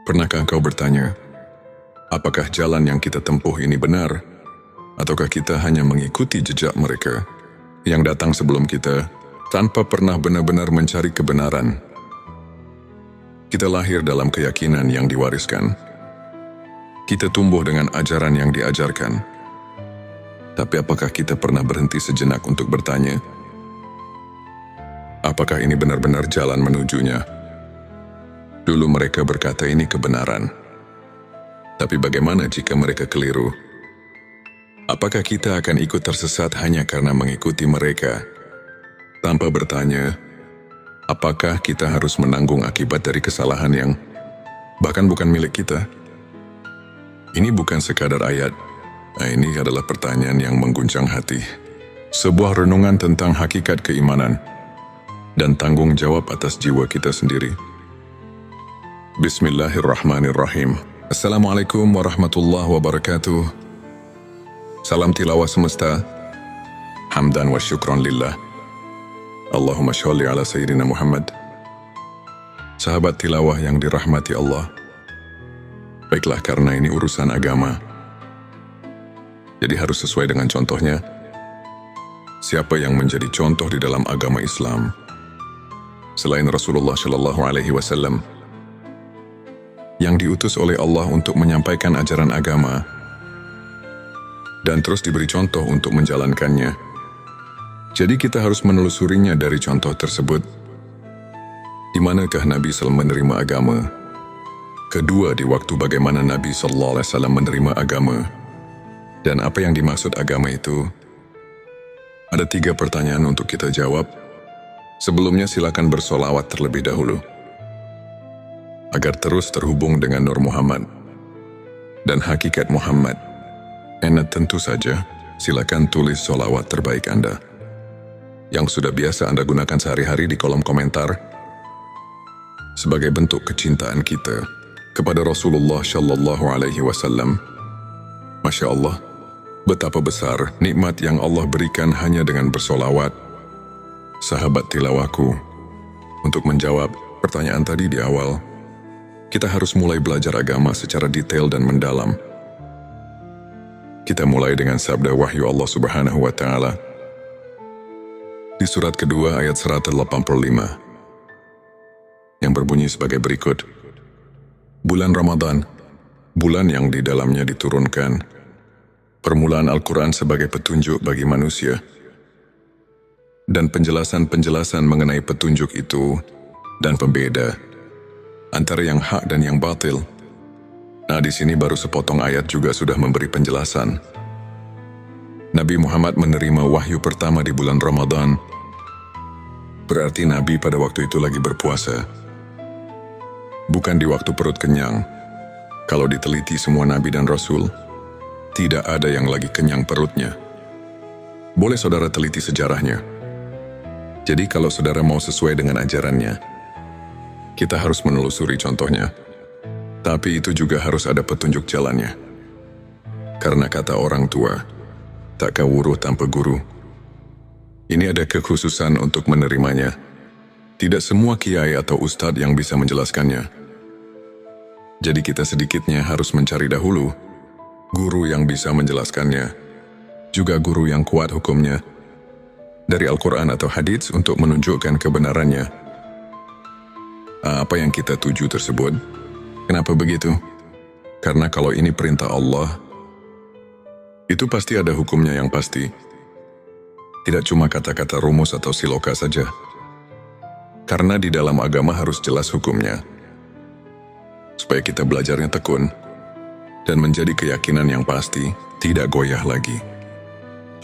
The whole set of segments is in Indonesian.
Pernahkah engkau bertanya, apakah jalan yang kita tempuh ini benar, ataukah kita hanya mengikuti jejak mereka yang datang sebelum kita tanpa pernah benar-benar mencari kebenaran? Kita lahir dalam keyakinan yang diwariskan. Kita tumbuh dengan ajaran yang diajarkan. Tapi apakah kita pernah berhenti sejenak untuk bertanya, apakah ini benar-benar jalan menujunya? Dulu mereka berkata ini kebenaran. Tapi bagaimana jika mereka keliru? Apakah kita akan ikut tersesat hanya karena mengikuti mereka? Tanpa bertanya, apakah kita harus menanggung akibat dari kesalahan yang bahkan bukan milik kita? Ini bukan sekadar ayat. Ini adalah pertanyaan yang mengguncang hati. Sebuah renungan tentang hakikat keimanan dan tanggung jawab atas jiwa kita sendiri. Bismillahirrahmanirrahim. Assalamualaikum warahmatullahi wabarakatuh. Salam tilawah semesta. Hamdan wa syukran lillah. Allahumma sholli ala sayyidina Muhammad. Sahabat tilawah yang dirahmati Allah. Baiklah, karena ini urusan agama, jadi harus sesuai dengan contohnya. Siapa yang menjadi contoh di dalam agama Islam selain Rasulullah Shallallahu Alaihi Wasallam yang diutus oleh Allah untuk menyampaikan ajaran agama dan terus diberi contoh untuk menjalankannya? Jadi kita harus menelusurinya dari contoh tersebut. Di manakah Nabi SAW menerima agama? Kedua, di waktu bagaimana Nabi SAW menerima agama? Dan apa yang dimaksud agama itu? Ada 3 pertanyaan untuk kita jawab. Sebelumnya silakan bersolawat terlebih dahulu, agar terus terhubung dengan Nur Muhammad dan hakikat Muhammad. Tentu saja, silakan tulis solawat terbaik Anda yang sudah biasa Anda gunakan sehari-hari di kolom komentar sebagai bentuk kecintaan kita kepada Rasulullah Shallallahu Alaihi Wasallam. Masya Allah, betapa besar nikmat yang Allah berikan hanya dengan bersolawat. Sahabat tilawahku, untuk menjawab pertanyaan tadi di awal, kita harus mulai belajar agama secara detail dan mendalam. Kita mulai dengan sabda wahyu Allah Subhanahu wa Ta'ala di surat kedua ayat 185 yang berbunyi sebagai berikut. Bulan Ramadan, bulan yang di dalamnya diturunkan permulaan Al-Quran sebagai petunjuk bagi manusia, dan penjelasan-penjelasan mengenai petunjuk itu dan pembeda antara yang hak dan yang batil. Nah, di sini baru sepotong ayat juga sudah memberi penjelasan. Nabi Muhammad menerima wahyu pertama di bulan Ramadan. Berarti Nabi pada waktu itu lagi berpuasa, bukan di waktu perut kenyang. Kalau diteliti semua Nabi dan Rasul, tidak ada yang lagi kenyang perutnya. Boleh saudara teliti sejarahnya. Jadi kalau saudara mau sesuai dengan ajarannya, kita harus menelusuri contohnya. Tapi itu juga harus ada petunjuk jalannya. Karena kata orang tua, tak kawuruh tanpa guru. Ini ada kekhususan untuk menerimanya. Tidak semua kiai atau ustadz yang bisa menjelaskannya. Jadi kita sedikitnya harus mencari dahulu guru yang bisa menjelaskannya, juga guru yang kuat hukumnya dari Al-Quran atau hadits untuk menunjukkan kebenarannya. Apa yang kita tuju tersebut? Kenapa begitu? Karena kalau ini perintah Allah, itu pasti ada hukumnya yang pasti. Tidak cuma kata-kata rumus atau siloka saja. Karena di dalam agama harus jelas hukumnya. Supaya kita belajarnya tekun dan menjadi keyakinan yang pasti, tidak goyah lagi.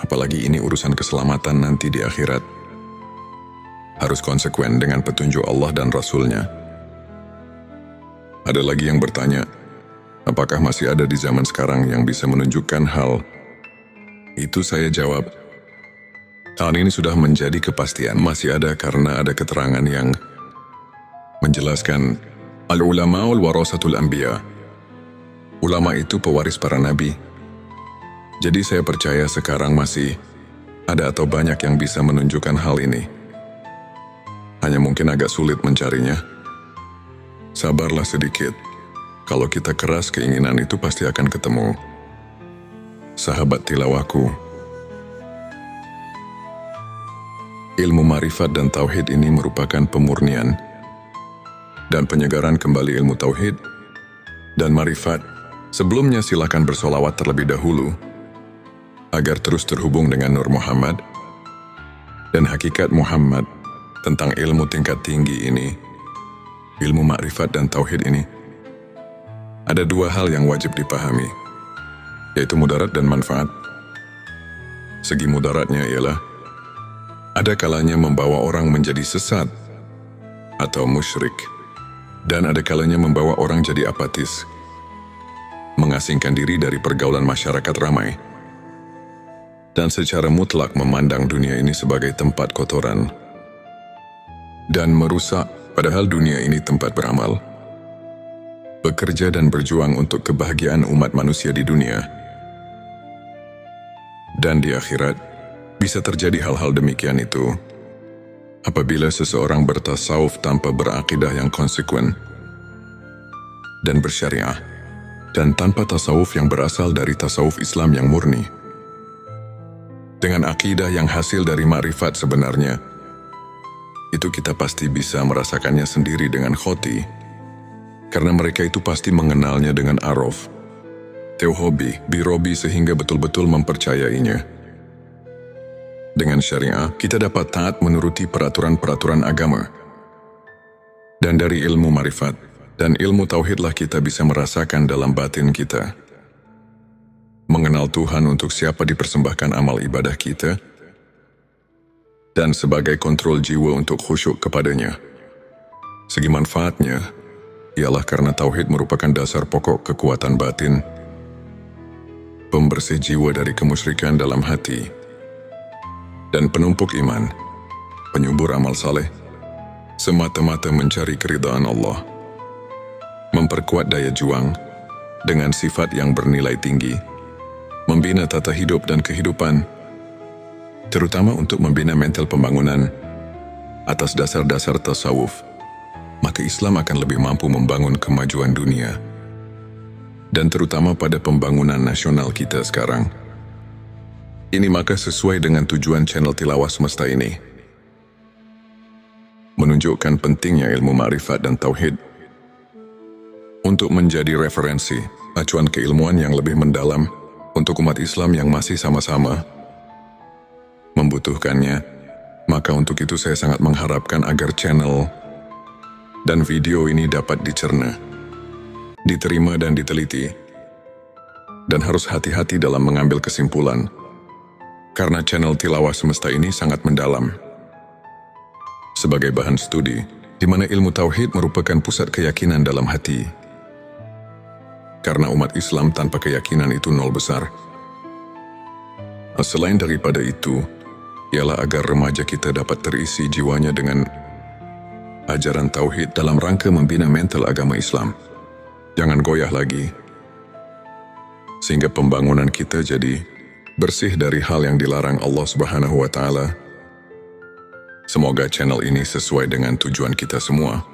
Apalagi ini urusan keselamatan nanti di akhirat. Harus konsekuen dengan petunjuk Allah dan Rasul-Nya. Ada lagi yang bertanya, apakah masih ada di zaman sekarang yang bisa menunjukkan hal itu? Saya jawab, tahun ini sudah menjadi kepastian. Masih ada karena ada keterangan yang menjelaskan al-ulama'ul warasatul anbiya. Ulama itu pewaris para nabi. Jadi saya percaya sekarang masih ada atau banyak yang bisa menunjukkan hal ini. Hanya mungkin agak sulit mencarinya. Sabarlah sedikit. Kalau kita keras, keinginan itu pasti akan ketemu. Sahabat tilawahku, ilmu ma'rifat dan tauhid ini merupakan pemurnian dan penyegaran kembali ilmu tauhid dan ma'rifat. Sebelumnya silakan bersolawat terlebih dahulu agar terus terhubung dengan Nur Muhammad dan hakikat Muhammad tentang ilmu tingkat tinggi ini, ilmu ma'rifat dan tauhid ini. Ada dua hal yang wajib dipahami, yaitu mudarat dan manfaat. Segi mudaratnya ialah ada kalanya membawa orang menjadi sesat atau musyrik, dan ada kalanya membawa orang jadi apatis, mengasingkan diri dari pergaulan masyarakat ramai, dan secara mutlak memandang dunia ini sebagai tempat kotoran dan merusak, padahal dunia ini tempat beramal, bekerja dan berjuang untuk kebahagiaan umat manusia di dunia. Dan di akhirat, bisa terjadi hal-hal demikian itu apabila seseorang bertasawuf tanpa berakidah yang konsekuen dan bersyariah, dan tanpa tasawuf yang berasal dari tasawuf Islam yang murni. Dengan akidah yang hasil dari ma'rifat sebenarnya, itu kita pasti bisa merasakannya sendiri dengan khoti, karena mereka itu pasti mengenalnya dengan arof, tauhobi, birobi sehingga betul-betul mempercayainya. Dengan syariah, kita dapat taat menuruti peraturan-peraturan agama. Dan dari ilmu ma'rifat dan ilmu tauhidlah kita bisa merasakan dalam batin kita, mengenal Tuhan untuk siapa dipersembahkan amal ibadah kita, dan sebagai kontrol jiwa untuk khusyuk kepadanya. Segi manfaatnya ialah karena tauhid merupakan dasar pokok kekuatan batin, pembersih jiwa dari kemusyrikan dalam hati, dan penumpuk iman, penyubur amal saleh, semata-mata mencari keridhaan Allah, memperkuat daya juang dengan sifat yang bernilai tinggi, membina tata hidup dan kehidupan, terutama untuk membina mental pembangunan atas dasar-dasar tasawuf. Maka Islam akan lebih mampu membangun kemajuan dunia, dan terutama pada pembangunan nasional kita sekarang. Ini maka sesuai dengan tujuan channel Tilawah Semesta ini, menunjukkan pentingnya ilmu ma'rifat dan tauhid untuk menjadi referensi, acuan keilmuan yang lebih mendalam untuk umat Islam yang masih sama-sama membutuhkannya. Maka untuk itu saya sangat mengharapkan agar channel dan video ini dapat dicerna, diterima dan diteliti, dan harus hati-hati dalam mengambil kesimpulan, karena channel Tilawah Semesta ini sangat mendalam sebagai bahan studi, di mana ilmu tauhid merupakan pusat keyakinan dalam hati. Karena umat Islam tanpa keyakinan itu nol besar. Selain daripada itu, ialah agar remaja kita dapat terisi jiwanya dengan ajaran tauhid dalam rangka membina mental agama Islam. Jangan goyah lagi, sehingga pembangunan kita jadi bersih dari hal yang dilarang Allah Subhanahu wa Ta'ala. Semoga channel ini sesuai dengan tujuan kita semua,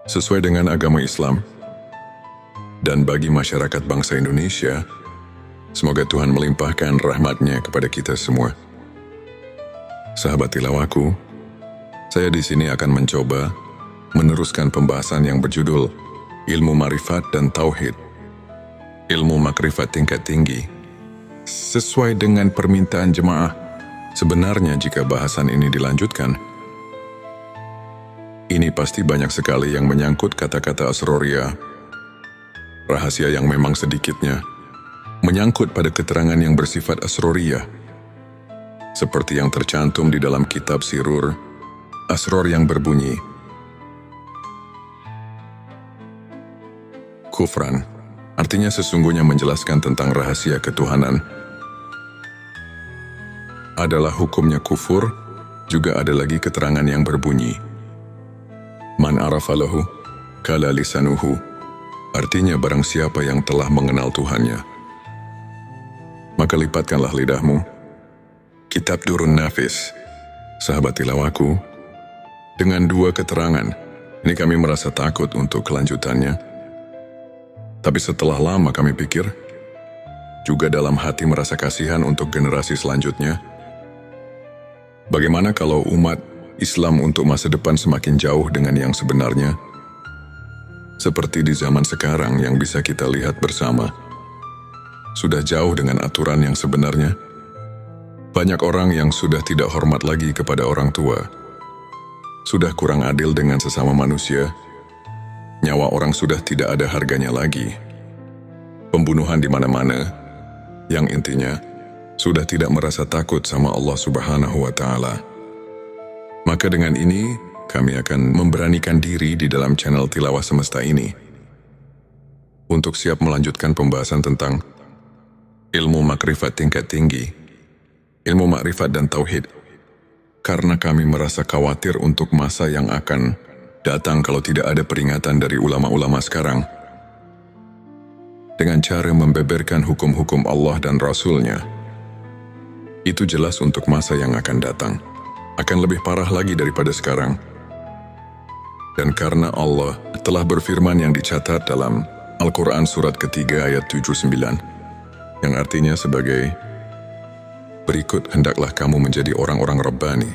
sesuai dengan agama Islam, dan bagi masyarakat bangsa Indonesia, semoga Tuhan melimpahkan rahmat-Nya kepada kita semua. Sahabat tilawahku, saya di sini akan mencoba meneruskan pembahasan yang berjudul Ilmu Ma'rifat dan Tauhid, ilmu makrifat tingkat tinggi. Sesuai dengan permintaan jemaah, sebenarnya jika bahasan ini dilanjutkan, ini pasti banyak sekali yang menyangkut kata-kata asroria, rahasia yang memang sedikitnya menyangkut pada keterangan yang bersifat asroria, seperti yang tercantum di dalam kitab Sirur Asror yang berbunyi, kufran, artinya sesungguhnya menjelaskan tentang rahasia ketuhanan. Adalah hukumnya kufur, juga ada lagi keterangan yang berbunyi, man arafalahu, kala lisanuhu, artinya barang siapa yang telah mengenal Tuhannya, maka lipatkanlah lidahmu. Kitab Durun Nafis, sahabat tilawahku, dengan dua keterangan, ini kami merasa takut untuk kelanjutannya. Tapi setelah lama kami pikir, juga dalam hati merasa kasihan untuk generasi selanjutnya. Bagaimana kalau umat Islam untuk masa depan semakin jauh dengan yang sebenarnya? Seperti di zaman sekarang yang bisa kita lihat bersama. Sudah jauh dengan aturan yang sebenarnya. Banyak orang yang sudah tidak hormat lagi kepada orang tua. Sudah kurang adil dengan sesama manusia. Nyawa orang sudah tidak ada harganya lagi. Pembunuhan di mana-mana, yang intinya sudah tidak merasa takut sama Allah Subhanahu wa Ta'ala. Maka dengan ini, kami akan memberanikan diri di dalam channel Tilawah Semesta ini untuk siap melanjutkan pembahasan tentang ilmu makrifat tingkat tinggi, ilmu makrifat dan tauhid, karena kami merasa khawatir untuk masa yang akan datang kalau tidak ada peringatan dari ulama-ulama sekarang. Dengan cara membeberkan hukum-hukum Allah dan Rasul-Nya, itu jelas untuk masa yang akan datang. Akan lebih parah lagi daripada sekarang. Dan karena Allah telah berfirman yang dicatat dalam Al-Quran surat ketiga ayat 79, yang artinya sebagai, berikut hendaklah kamu menjadi orang-orang Rabbani,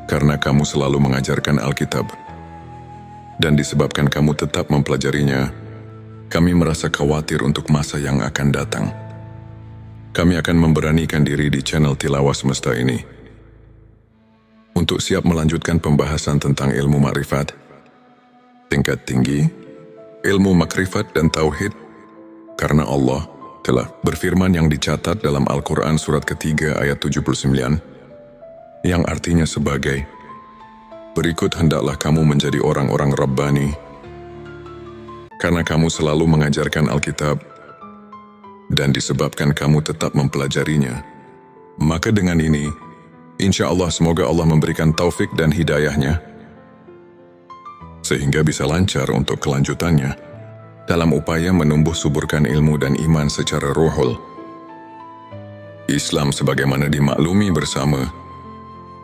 karena kamu selalu mengajarkan Alkitab, dan disebabkan kamu tetap mempelajarinya, kami merasa khawatir untuk masa yang akan datang. Kami akan memberanikan diri di channel Tilawah Semesta ini untuk siap melanjutkan pembahasan tentang ilmu makrifat tingkat tinggi, ilmu makrifat dan tauhid, karena Allah telah berfirman yang dicatat dalam Al-Quran surat ketiga ayat 79, yang artinya sebagai, berikut hendaklah kamu menjadi orang-orang Rabbani, karena kamu selalu mengajarkan Alkitab, dan disebabkan kamu tetap mempelajarinya. Maka dengan ini, insya Allah semoga Allah memberikan taufik dan hidayahnya, sehingga bisa lancar untuk kelanjutannya, dalam upaya menumbuh suburkan ilmu dan iman secara ruhul. Islam sebagaimana dimaklumi bersama,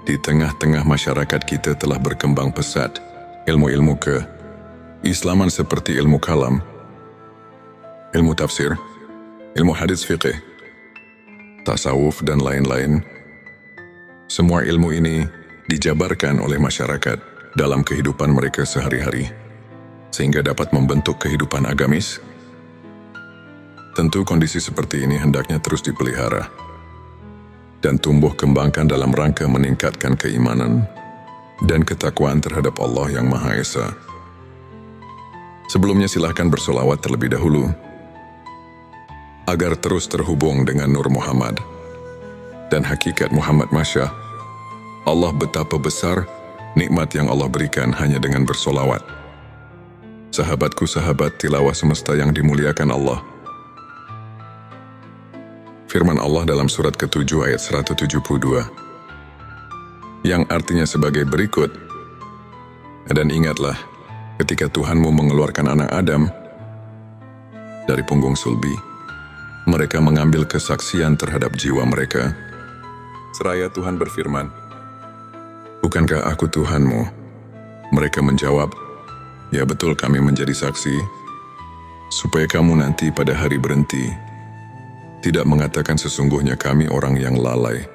di tengah-tengah masyarakat kita telah berkembang pesat ilmu-ilmu ke-Islaman seperti ilmu kalam, ilmu tafsir, ilmu hadits fiqih, tasawuf dan lain-lain. Semua ilmu ini dijabarkan oleh masyarakat dalam kehidupan mereka sehari-hari, sehingga dapat membentuk kehidupan agamis. Tentu kondisi seperti ini hendaknya terus dipelihara dan tumbuh kembangkan dalam rangka meningkatkan keimanan dan ketakwaan terhadap Allah yang Maha Esa. Sebelumnya silahkan bersolawat terlebih dahulu, agar terus terhubung dengan Nur Muhammad dan hakikat Muhammad. Masya Allah, betapa besar nikmat yang Allah berikan hanya dengan bersolawat. Sahabatku, sahabat Tilawah Semesta yang dimuliakan Allah, firman Allah dalam surat ke-7 ayat 172, yang artinya sebagai berikut, dan ingatlah ketika Tuhanmu mengeluarkan anak Adam dari punggung sulbi, mereka mengambil kesaksian terhadap jiwa mereka. Seraya Tuhan berfirman, bukankah aku Tuhanmu? Mereka menjawab, ya betul, kami menjadi saksi, supaya kamu nanti pada hari berhenti tidak mengatakan sesungguhnya kami orang yang lalai,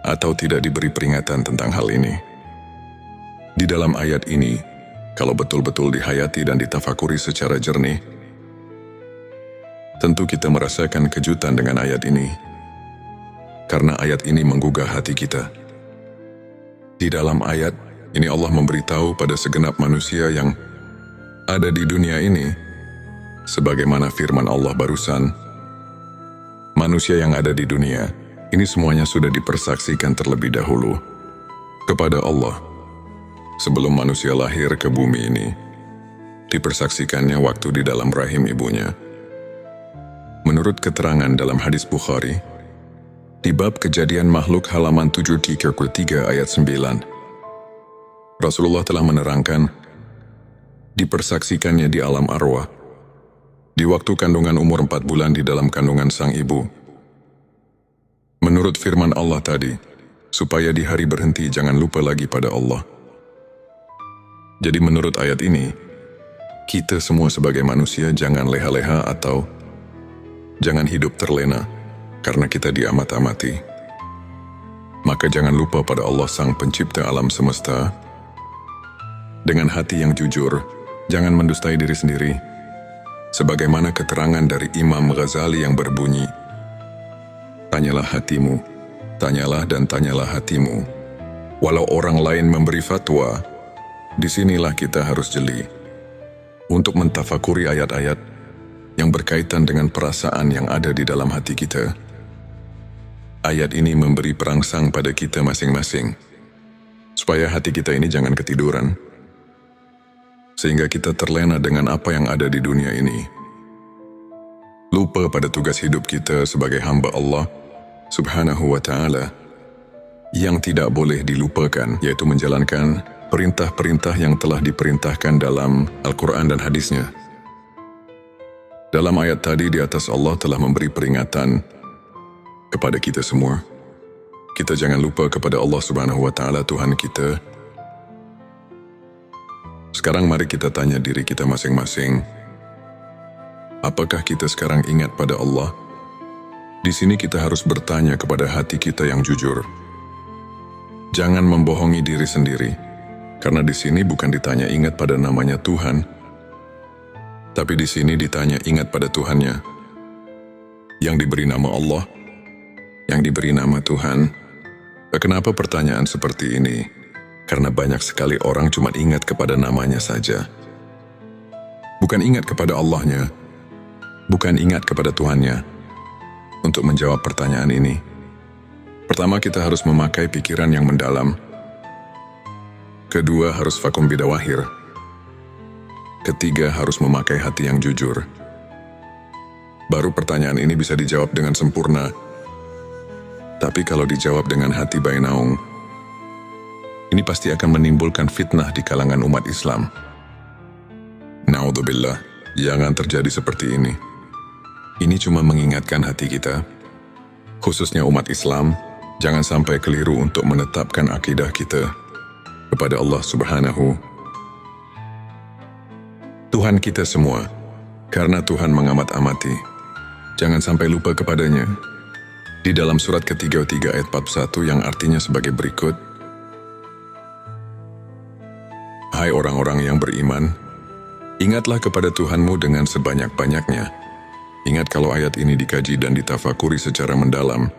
atau tidak diberi peringatan tentang hal ini. Di dalam ayat ini, kalau betul-betul dihayati dan ditafakuri secara jernih, tentu kita merasakan kejutan dengan ayat ini, karena ayat ini menggugah hati kita. Di dalam ayat ini Allah memberitahu pada segenap manusia yang ada di dunia ini, sebagaimana firman Allah barusan, manusia yang ada di dunia ini semuanya sudah dipersaksikan terlebih dahulu kepada Allah. Sebelum manusia lahir ke bumi ini, dipersaksikannya waktu di dalam rahim ibunya. Menurut keterangan dalam hadis Bukhari, di bab kejadian makhluk halaman 7-3 ayat 9, Rasulullah telah menerangkan, dipersaksikannya di alam arwah, di waktu kandungan umur 4 bulan di dalam kandungan sang ibu. Menurut firman Allah tadi, supaya di hari berhenti jangan lupa lagi pada Allah. Jadi menurut ayat ini, Kita semua sebagai manusia jangan leha-leha atau jangan hidup terlena karena kita diamat-amati. Maka jangan lupa pada Allah Sang Pencipta alam semesta. Dengan hati yang jujur, jangan mendustai diri sendiri. Sebagaimana keterangan dari Imam Ghazali yang berbunyi, tanyalah hatimu, tanyalah dan tanyalah hatimu. Walau orang lain memberi fatwa, disinilah kita harus jeli untuk mentafakuri ayat-ayat yang berkaitan dengan perasaan yang ada di dalam hati kita. Ayat ini memberi perangsang pada kita masing-masing, supaya hati kita ini jangan ketiduran, sehingga kita terlena dengan apa yang ada di dunia ini. Lupa pada tugas hidup kita sebagai hamba Allah Subhanahu wa Ta'ala, yang tidak boleh dilupakan, yaitu menjalankan perintah-perintah yang telah diperintahkan dalam Al-Quran dan hadisnya. Dalam ayat tadi di atas Allah telah memberi peringatan kepada kita semua. Kita jangan lupa kepada Allah Subhanahu wa Ta'ala, Tuhan kita. Sekarang mari kita tanya diri kita masing-masing, apakah kita sekarang ingat pada Allah? Di sini kita harus bertanya kepada hati kita yang jujur. Jangan membohongi diri sendiri, karena di sini bukan ditanya ingat pada namanya Tuhan, tapi di sini ditanya ingat pada Tuhannya, yang diberi nama Allah, yang diberi nama Tuhan. Kenapa pertanyaan seperti ini? Karena banyak sekali orang cuma ingat kepada namanya saja. Bukan ingat kepada Allahnya, bukan ingat kepada Tuhannya. Untuk menjawab pertanyaan ini, pertama kita harus memakai pikiran yang mendalam. Kedua harus vakum bidawahir. Ketiga harus memakai hati yang jujur. Baru pertanyaan ini bisa dijawab dengan sempurna. Tapi kalau dijawab dengan hati bainaung, ini pasti akan menimbulkan fitnah di kalangan umat Islam. Naudzubillah, jangan terjadi seperti ini. Ini cuma mengingatkan hati kita, khususnya umat Islam, jangan sampai keliru untuk menetapkan akidah kita kepada Allah Subhanahu Tuhan kita semua, karena Tuhan mengamat-amati. Jangan sampai lupa kepadanya. Di dalam surat ke-33 ayat 41 yang artinya sebagai berikut, hai orang-orang yang beriman, ingatlah kepada Tuhanmu dengan sebanyak-banyaknya. Ingat kalau ayat ini dikaji dan ditafakuri secara mendalam,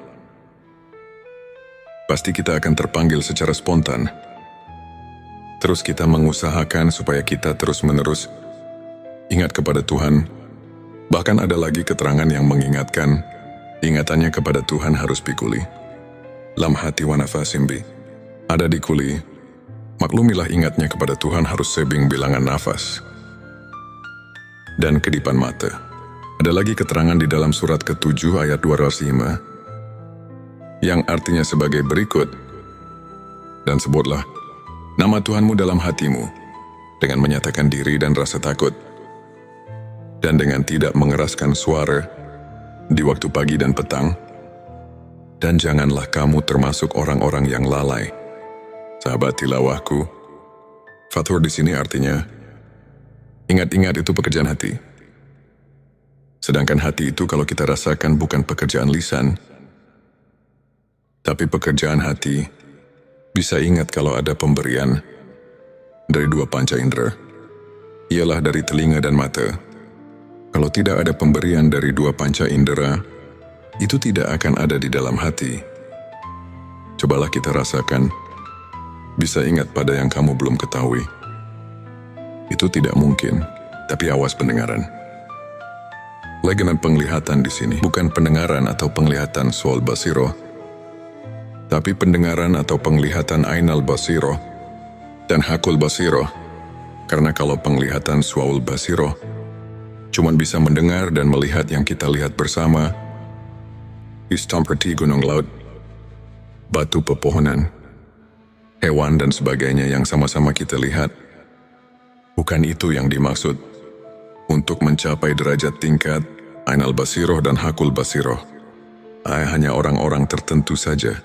pasti kita akan terpanggil secara spontan. Terus kita mengusahakan supaya kita terus-menerus ingat kepada Tuhan. Bahkan ada lagi keterangan yang mengingatkan, ingatannya kepada Tuhan harus bikuli. Lam hati wa nafasim bi. Ada di kuli, maklumilah ingatnya kepada Tuhan harus sebing bilangan nafas dan kedipan mata. Ada lagi keterangan di dalam surat ke-7 ayat 205 yang artinya sebagai berikut, dan sebutlah nama Tuhanmu dalam hatimu dengan menyatakan diri dan rasa takut, dan dengan tidak mengeraskan suara di waktu pagi dan petang, dan janganlah kamu termasuk orang-orang yang lalai. Sahabat tilawahku, fathur di sini artinya ingat-ingat itu pekerjaan hati. Sedangkan hati itu kalau kita rasakan bukan pekerjaan lisan, tapi pekerjaan hati. Bisa ingat kalau ada pemberian dari dua panca indera, ialah dari telinga dan mata. Kalau tidak ada pemberian dari dua panca indera, itu tidak akan ada di dalam hati. Cobalah kita rasakan, bisa ingat pada yang kamu belum ketahui. Itu tidak mungkin, tapi awas pendengaran. Legenan penglihatan di sini bukan pendengaran atau penglihatan sual basiroh, tapi pendengaran atau penglihatan ainal basiroh dan hakul basiroh. Karena kalau penglihatan sual basiroh cuman bisa mendengar dan melihat yang kita lihat bersama, seperti gunung laut, batu pepohonan, hewan dan sebagainya yang sama-sama kita lihat. Bukan itu yang dimaksud. Untuk mencapai derajat tingkat ainal basiroh dan hakul basiroh, hanya orang-orang tertentu saja.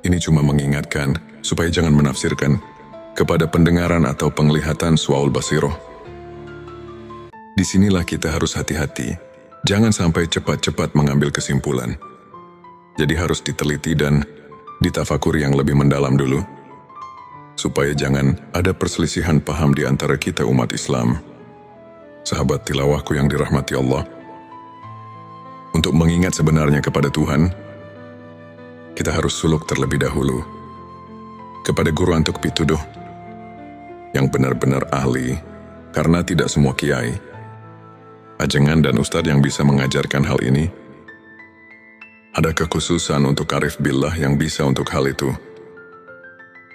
Ini cuma mengingatkan supaya jangan menafsirkan kepada pendengaran atau penglihatan suaul basiroh. Disinilah kita harus hati-hati. Jangan sampai cepat-cepat mengambil kesimpulan. Jadi harus diteliti dan ditafakuri yang lebih mendalam dulu. Supaya jangan ada perselisihan paham di antara kita umat Islam. Sahabat tilawahku yang dirahmati Allah. Untuk mengingat sebenarnya kepada Tuhan, kita harus suluk terlebih dahulu kepada guru antuk pituduh yang benar-benar ahli, karena tidak semua kiai, ajengan dan ustadz yang bisa mengajarkan hal ini. Ada kekhususan untuk arif billah yang bisa untuk hal itu.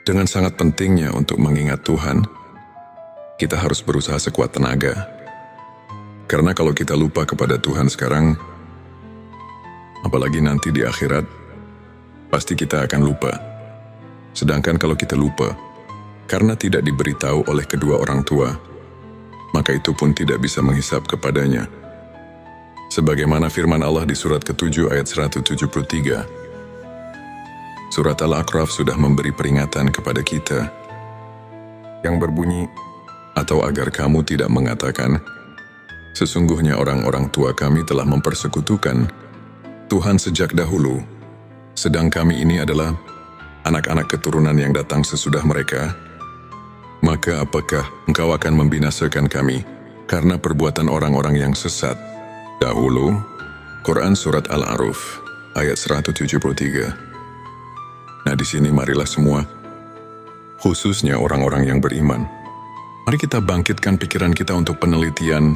Dengan sangat pentingnya untuk mengingat Tuhan, kita harus berusaha sekuat tenaga. Karena kalau kita lupa kepada Tuhan sekarang, apalagi nanti di akhirat, pasti kita akan lupa. Sedangkan kalau kita lupa, karena tidak diberitahu oleh kedua orang tua, maka itu pun tidak bisa menghisap kepadanya. Sebagaimana firman Allah di surat ke-7 ayat 173. Surat Al-A'raf sudah memberi peringatan kepada kita yang berbunyi, atau agar kamu tidak mengatakan, sesungguhnya orang-orang tua kami telah mempersekutukan Tuhan sejak dahulu, sedang kami ini adalah anak-anak keturunan yang datang sesudah mereka. Maka apakah engkau akan membinasakan kami karena perbuatan orang-orang yang sesat dahulu? Quran Surat Al-A'raf ayat 173. Nah, di sini marilah semua, khususnya orang-orang yang beriman, mari kita bangkitkan pikiran kita untuk penelitian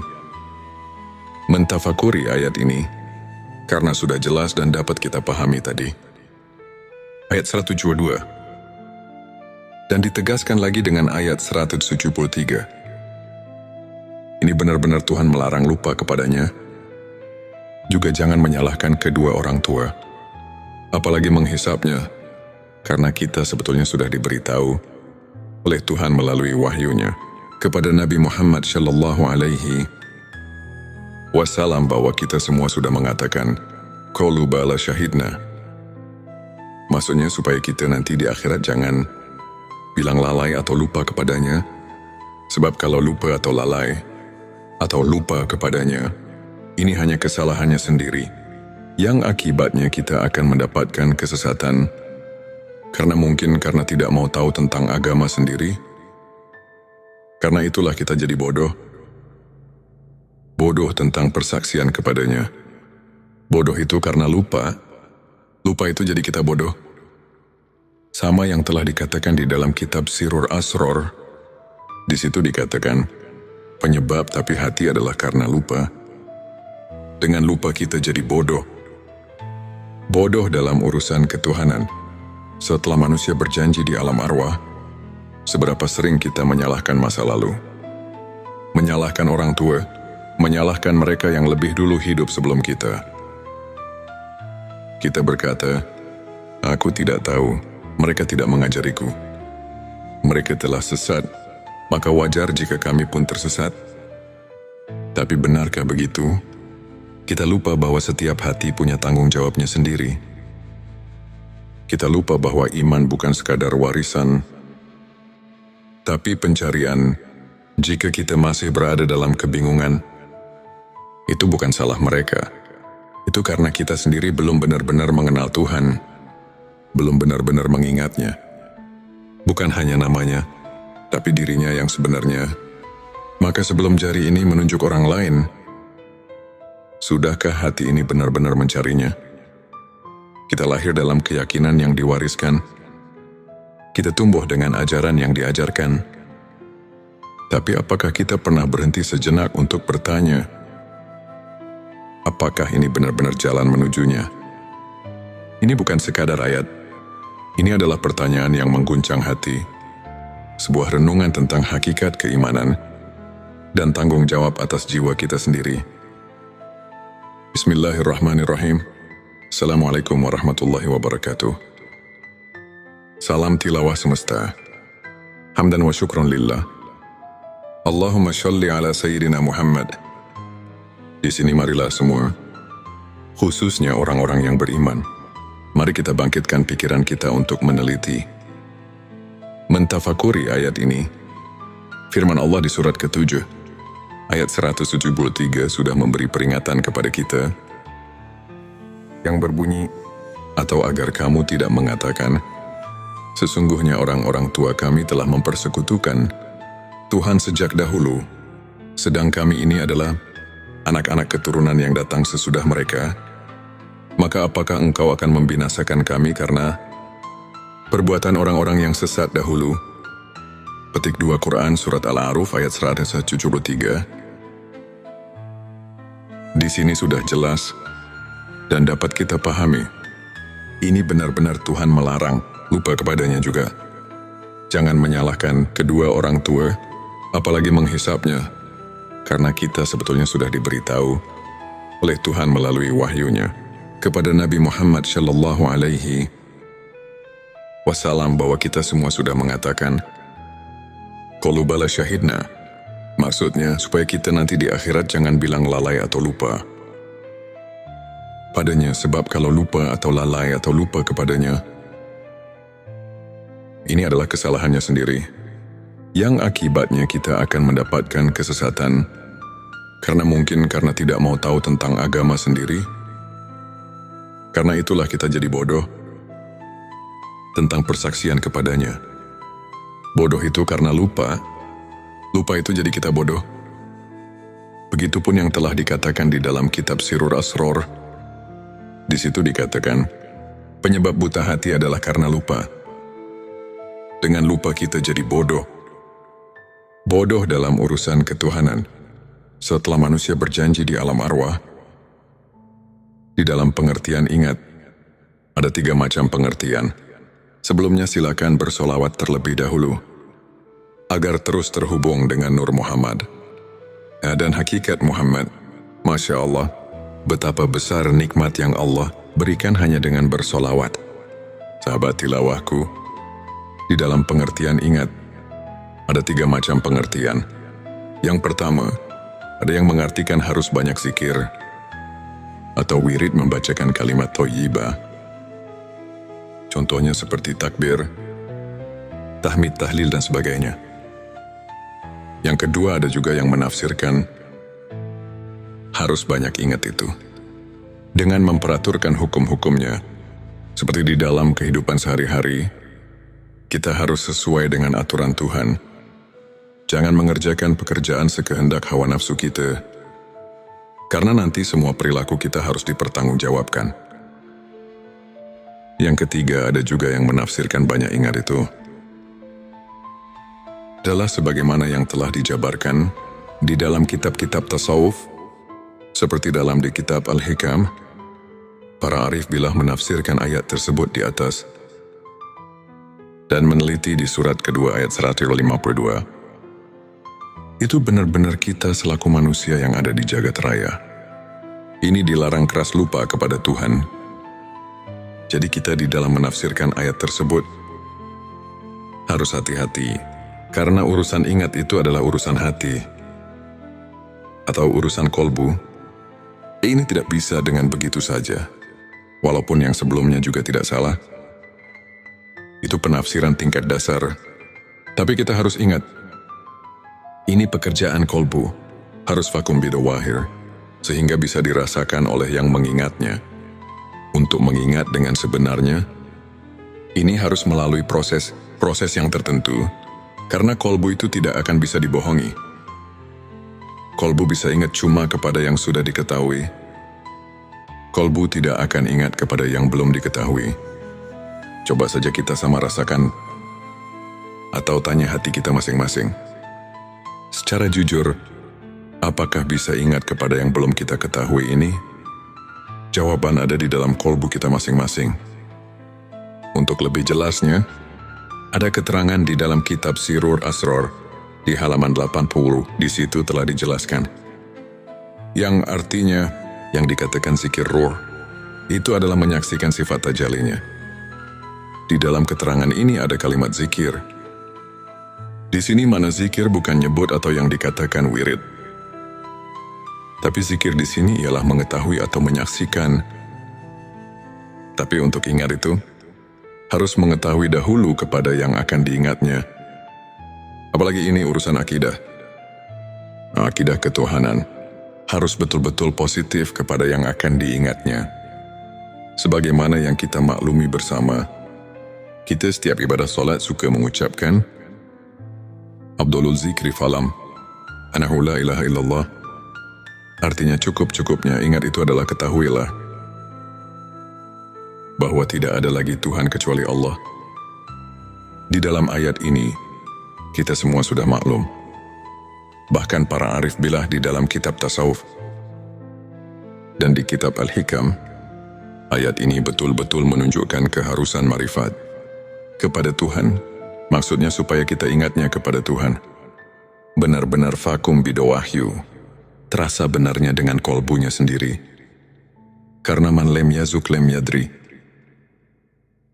mentafakuri ayat ini, karena sudah jelas dan dapat kita pahami tadi. Ayat 172. Dan ditegaskan lagi dengan ayat 173. Ini benar-benar Tuhan melarang lupa kepadanya. Juga jangan menyalahkan kedua orang tua, apalagi menghisapnya, karena kita sebetulnya sudah diberitahu oleh Tuhan melalui wahyunya kepada Nabi Muhammad Shallallahu Alaihi Wasallam bahwa kita semua sudah mengatakan, Qalu bala syahidna. Maksudnya supaya kita nanti di akhirat jangan bilang lalai atau lupa kepadanya. Sebab kalau lupa atau lalai, atau lupa kepadanya, ini hanya kesalahannya sendiri, yang akibatnya kita akan mendapatkan kesesatan, karena mungkin karena tidak mau tahu tentang agama sendiri. Karena itulah kita jadi bodoh. Bodoh tentang persaksian kepadanya. Bodoh itu karena lupa. Lupa itu jadi kita bodoh. Sama yang telah dikatakan di dalam kitab Sirur Asror. Di situ dikatakan, penyebab tapi hati adalah karena lupa. Dengan lupa kita jadi bodoh. Bodoh dalam urusan ketuhanan. Setelah manusia berjanji di alam arwah, seberapa sering kita menyalahkan masa lalu. Menyalahkan orang tua, menyalahkan mereka yang lebih dulu hidup sebelum kita. Kita berkata, aku tidak tahu, mereka tidak mengajariku. Mereka telah sesat, maka wajar jika kami pun tersesat. Tapi benarkah begitu? Kita lupa bahwa setiap hati punya tanggung jawabnya sendiri. Kita lupa bahwa iman bukan sekadar warisan, tapi pencarian. Jika kita masih berada dalam kebingungan, itu bukan salah mereka. Itu karena kita sendiri belum benar-benar mengenal Tuhan, belum benar-benar mengingatnya. Bukan hanya namanya, tapi dirinya yang sebenarnya. Maka sebelum jari ini menunjuk orang lain, sudahkah hati ini benar-benar mencarinya? Kita lahir dalam keyakinan yang diwariskan. Kita tumbuh dengan ajaran yang diajarkan. Tapi apakah kita pernah berhenti sejenak untuk bertanya, apakah ini benar-benar jalan menujunya? Ini bukan sekadar ayat. Ini adalah pertanyaan yang mengguncang hati. Sebuah renungan tentang hakikat keimanan dan tanggung jawab atas jiwa kita sendiri. Bismillahirrahmanirrahim. Assalamualaikum warahmatullahi wabarakatuh. Salam tilawah semesta. Hamdan wa syukron lillah. Allahumma sholli ala Sayyidina Muhammad. Di sini marilah semua, khususnya orang-orang yang beriman, mari kita bangkitkan pikiran kita untuk meneliti, mentafakuri ayat ini. Firman Allah di surat ke-7, Ayat 173 sudah memberi peringatan kepada kita yang berbunyi, atau agar kamu tidak mengatakan, sesungguhnya orang-orang tua kami telah mempersekutukan Tuhan sejak dahulu, sedang kami ini adalah anak-anak keturunan yang datang sesudah mereka. Maka apakah engkau akan membinasakan kami karena perbuatan orang-orang yang sesat dahulu? Petik 2 Quran Surat Al-A'raf ayat 173. Di sini sudah jelas dan dapat kita pahami. Ini benar-benar Tuhan melarang, lupa kepadanya juga. Jangan menyalahkan kedua orang tua, apalagi menghisapnya, karena kita sebetulnya sudah diberitahu oleh Tuhan melalui wahyunya kepada Nabi Muhammad Shallallahu Alaihi Wasallam bahwa kita semua sudah mengatakan, qalu bala syahidna. Maksudnya, supaya kita nanti di akhirat jangan bilang lalai atau lupa padanya, sebab kalau lupa atau lalai atau lupa kepadanya, ini adalah kesalahannya sendiri, yang akibatnya kita akan mendapatkan kesesatan, karena mungkin karena tidak mau tahu tentang agama sendiri. Karena itulah kita jadi bodoh tentang persaksian kepadanya. Bodoh itu karena lupa itu jadi kita bodoh. Begitupun yang telah dikatakan di dalam kitab Sirur Asror. Di situ dikatakan, penyebab buta hati adalah karena lupa. Dengan lupa kita jadi bodoh. Bodoh dalam urusan ketuhanan. Setelah manusia berjanji di alam arwah, di dalam pengertian ingat, ada 3 macam pengertian. Sebelumnya silakan bersolawat terlebih dahulu, agar terus terhubung dengan Nur Muhammad dan hakikat Muhammad. Masya Allah, betapa besar nikmat yang Allah berikan hanya dengan bersolawat. Sahabat tilawahku, di dalam pengertian ingat, ada 3 macam pengertian. Yang pertama, ada yang mengartikan harus banyak zikir, atau wirid membacakan kalimat thayyibah. Contohnya seperti takbir, tahmid, tahlil, dan sebagainya. Yang kedua, ada juga yang menafsirkan harus banyak ingat itu dengan memperaturkan hukum-hukumnya. Seperti di dalam kehidupan sehari-hari, kita harus sesuai dengan aturan Tuhan. Jangan mengerjakan pekerjaan sekehendak hawa nafsu kita, karena nanti semua perilaku kita harus dipertanggungjawabkan. Yang ketiga, ada juga yang menafsirkan banyak ingat itu adalah sebagaimana yang telah dijabarkan di dalam kitab-kitab tasawuf, seperti dalam di kitab Al-Hikam. Para arif bilah menafsirkan ayat tersebut di atas dan meneliti di surat kedua ayat 152. Itu benar-benar kita selaku manusia yang ada di jagat raya. Ini dilarang keras lupa kepada Tuhan. Jadi kita di dalam menafsirkan ayat tersebut harus hati-hati. Karena urusan ingat itu adalah urusan hati atau urusan kolbu. Ini tidak bisa dengan begitu saja. Walaupun yang sebelumnya juga tidak salah. Itu penafsiran tingkat dasar. Tapi kita harus ingat, ini pekerjaan kolbu, harus vakum bidawahir, sehingga bisa dirasakan oleh yang mengingatnya. Untuk mengingat dengan sebenarnya, ini harus melalui proses yang tertentu. Karena kolbu itu tidak akan bisa dibohongi. Kolbu bisa ingat cuma kepada yang sudah diketahui. Kolbu tidak akan ingat kepada yang belum diketahui. Coba saja kita sama rasakan, atau tanya hati kita masing-masing. Secara jujur, apakah bisa ingat kepada yang belum kita ketahui ini? Jawaban ada di dalam kolbu kita masing-masing. Untuk lebih jelasnya, ada keterangan di dalam kitab Sirur Asror di halaman 80. Di situ telah dijelaskan. Yang artinya, yang dikatakan zikir ruh, itu adalah menyaksikan sifat tajalinya. Di dalam keterangan ini ada kalimat zikir. Di sini mana zikir bukan nyebut atau yang dikatakan wirid. Tapi zikir di sini ialah mengetahui atau menyaksikan. Tapi untuk ingat itu, harus mengetahui dahulu kepada yang akan diingatnya. Apalagi ini urusan akidah. akidah ketuhanan harus betul-betul positif kepada yang akan diingatnya. Sebagaimana yang kita maklumi bersama, kita setiap ibadah solat suka mengucapkan Abdulul zikri falam, anahu la ilaha illallah. Artinya cukup-cukupnya ingat itu adalah ketahuilah bahwa tidak ada lagi Tuhan kecuali Allah. Di dalam ayat ini, kita semua sudah maklum. Bahkan para arif billah di dalam kitab tasawuf dan di kitab Al-Hikam, ayat ini betul-betul menunjukkan keharusan marifat kepada Tuhan, maksudnya supaya kita ingatnya kepada Tuhan. Benar-benar vakum bidawahyu, terasa benarnya dengan kolbunya sendiri. Karena man lem yazuk lem yadri.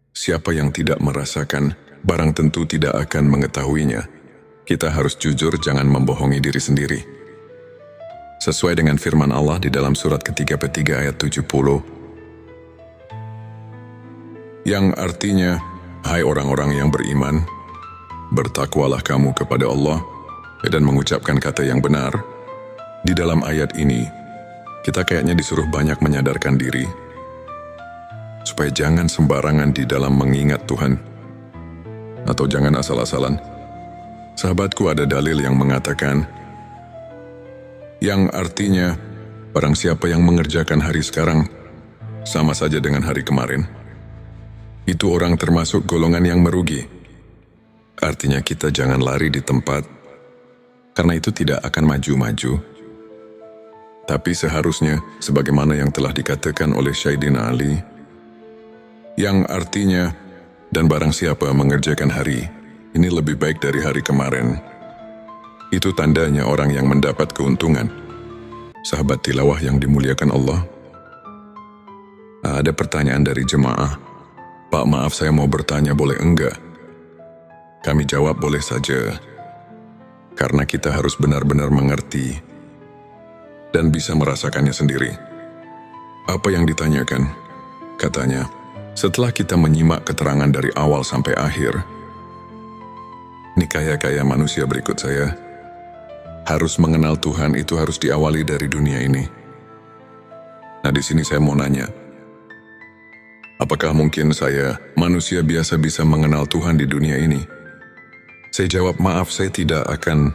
Siapa yang tidak merasakan, barang tentu tidak akan mengetahuinya. Kita harus jujur, jangan membohongi diri sendiri. Sesuai dengan firman Allah di dalam surat ke-33 ayat 70, yang artinya, hai orang-orang yang beriman, bertakwalah kamu kepada Allah dan mengucapkan kata yang benar. Di dalam ayat ini, kita kayaknya disuruh banyak menyadarkan diri, supaya jangan sembarangan di dalam mengingat Tuhan, atau jangan asal-asalan. Sahabatku, ada dalil yang mengatakan, yang artinya, barang siapa yang mengerjakan hari sekarang, sama saja dengan hari kemarin, itu orang termasuk golongan yang merugi. Artinya kita jangan lari di tempat, karena itu tidak akan maju-maju. Tapi seharusnya, sebagaimana yang telah dikatakan oleh Sayyidina Ali, yang artinya, dan barang siapa mengerjakan hari, ini lebih baik dari hari kemarin, itu tandanya orang yang mendapat keuntungan. Sahabat tilawah yang dimuliakan Allah, ada pertanyaan dari jemaah. Pak, maaf saya mau bertanya, boleh enggak? Kami jawab boleh saja, karena kita harus benar-benar mengerti dan bisa merasakannya sendiri. Apa yang ditanyakan? Katanya, setelah kita menyimak keterangan dari awal sampai akhir, nikaya-kaya manusia berikut saya, harus mengenal Tuhan itu harus diawali dari dunia ini. Nah, di sini saya mau nanya, apakah mungkin saya, manusia biasa, bisa mengenal Tuhan di dunia ini? Saya jawab, maaf, saya tidak akan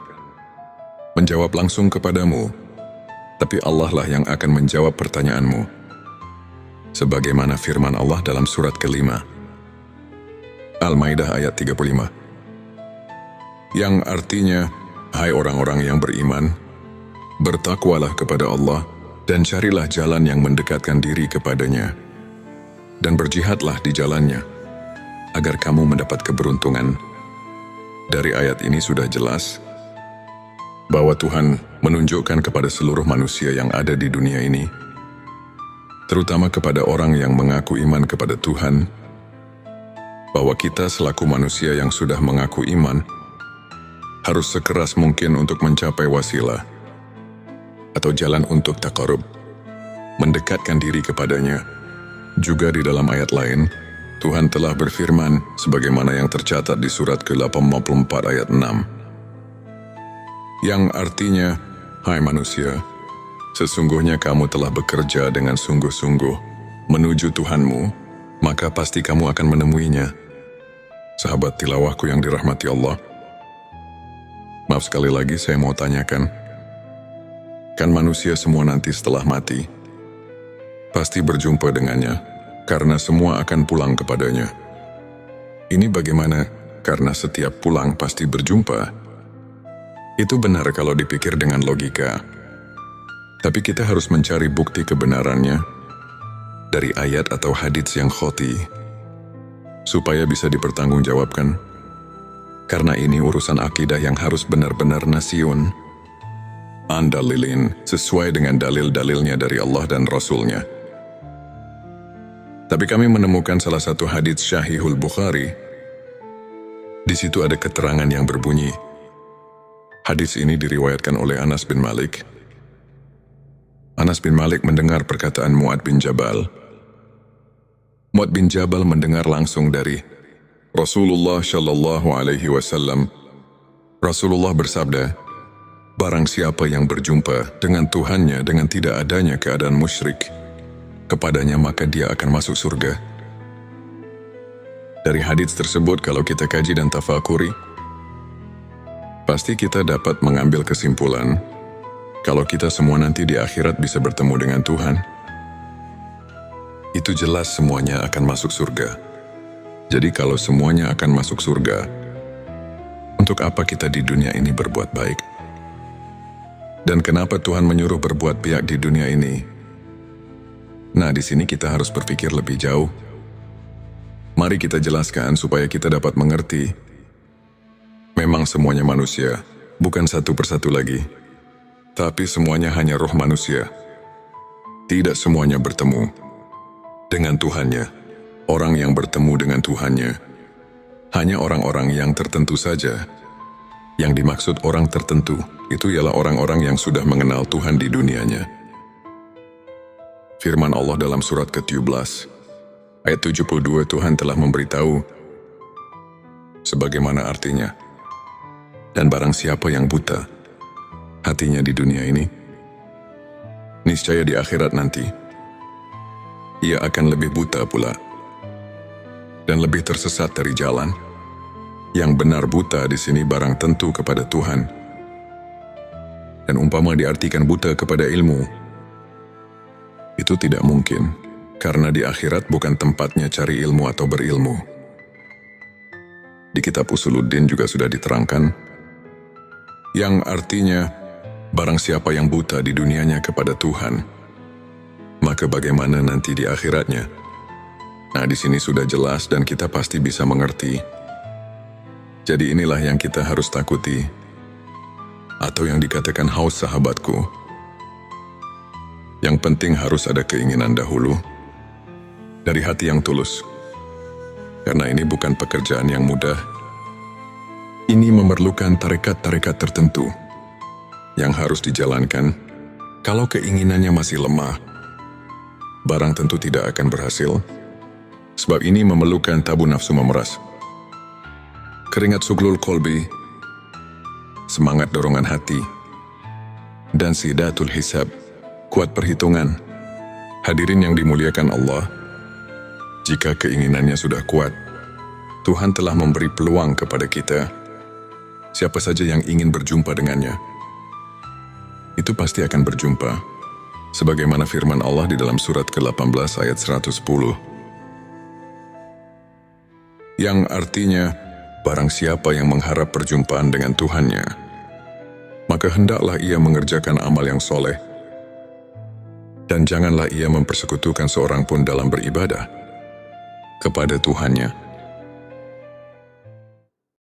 menjawab langsung kepadamu, tapi Allah lah yang akan menjawab pertanyaanmu. Sebagaimana firman Allah dalam surat ke-5, Al-Maidah ayat 35. Yang artinya, hai orang-orang yang beriman, bertakwalah kepada Allah dan carilah jalan yang mendekatkan diri kepadanya, dan berjihadlah di jalannya, agar kamu mendapat keberuntungan. Dari ayat ini sudah jelas bahwa Tuhan menunjukkan kepada seluruh manusia yang ada di dunia ini, terutama kepada orang yang mengaku iman kepada Tuhan, bahwa kita selaku manusia yang sudah mengaku iman, harus sekeras mungkin untuk mencapai wasilah, atau jalan untuk taqarrub, mendekatkan diri kepadanya. Juga di dalam ayat lain, Tuhan telah berfirman, sebagaimana yang tercatat di surat ke-84 ayat 6, yang artinya, hai manusia, sesungguhnya kamu telah bekerja dengan sungguh-sungguh menuju Tuhanmu, maka pasti kamu akan menemuinya. Sahabat tilawahku yang dirahmati Allah, maaf sekali lagi saya mau tanyakan, kan manusia semua nanti setelah mati pasti berjumpa dengannya, karena semua akan pulang kepadanya. Ini bagaimana? Karena setiap pulang pasti berjumpa. Itu benar kalau dipikir dengan logika. Tapi kita harus mencari bukti kebenarannya dari ayat atau hadits yang khoti, supaya bisa dipertanggungjawabkan. Karena ini urusan akidah yang harus benar-benar nasyun, andalilin, sesuai dengan dalil-dalilnya dari Allah dan Rasulnya. Tapi kami menemukan salah satu hadits Syahihul Bukhari. Di situ ada keterangan yang berbunyi, hadits ini diriwayatkan oleh Anas bin Malik. Anas bin Malik mendengar perkataan Mu'ad bin Jabal. Mu'ad bin Jabal mendengar langsung dari Rasulullah Shallallahu Alaihi Wasallam. Rasulullah bersabda, Barang siapa yang berjumpa dengan Tuhannya dengan tidak adanya keadaan musyrik kepadanya, maka dia akan masuk surga. Dari hadits tersebut, kalau kita kaji dan tafakuri, pasti kita dapat mengambil kesimpulan kalau kita semua nanti di akhirat bisa bertemu dengan Tuhan. Itu jelas semuanya akan masuk surga. Jadi kalau semuanya akan masuk surga, untuk apa kita di dunia ini berbuat baik? Dan kenapa Tuhan menyuruh berbuat baik di dunia ini? Nah, di sini kita harus berpikir lebih jauh. Mari kita jelaskan supaya kita dapat mengerti. Memang semuanya manusia, bukan satu persatu lagi. Tapi semuanya hanya roh manusia. Tidak semuanya bertemu dengan Tuhannya. Orang yang bertemu dengan Tuhannya hanya orang-orang yang tertentu saja. Yang dimaksud orang tertentu itu ialah orang-orang yang sudah mengenal Tuhan di dunianya. Firman Allah dalam surat ke-17 ayat 72, Tuhan telah memberitahu sebagaimana artinya. Dan barang siapa yang buta hatinya di dunia ini, niscaya di akhirat nanti ia akan lebih buta pula dan lebih tersesat dari jalan. Yang benar buta di sini barang tentu kepada Tuhan. Dan umpama diartikan buta kepada ilmu, itu tidak mungkin, karena di akhirat bukan tempatnya cari ilmu atau berilmu. Di kitab Usuluddin juga sudah diterangkan, yang artinya, barang siapa yang buta di dunianya kepada Tuhan, maka bagaimana nanti di akhiratnya? Nah, di sini sudah jelas dan kita pasti bisa mengerti. Jadi inilah yang kita harus takuti, atau yang dikatakan haus sahabatku. Yang penting harus ada keinginan dahulu, dari hati yang tulus. Karena ini bukan pekerjaan yang mudah. Ini memerlukan tarekat-tarekat tertentu yang harus dijalankan. Kalau keinginannya masih lemah, barang tentu tidak akan berhasil. Sebab ini memerlukan tabu nafsu memeras, keringat suglul kolbi, semangat dorongan hati, dan sidatul hisab, kuat perhitungan. Hadirin yang dimuliakan Allah, jika keinginannya sudah kuat, Tuhan telah memberi peluang kepada kita. Siapa saja yang ingin berjumpa dengannya, itu pasti akan berjumpa. Sebagaimana firman Allah di dalam surat ke-18 ayat 110. Yang artinya, barang siapa yang mengharap perjumpaan dengan Tuhannya, maka hendaklah ia mengerjakan amal yang soleh, dan janganlah ia mempersekutukan seorang pun dalam beribadah kepada Tuhannya.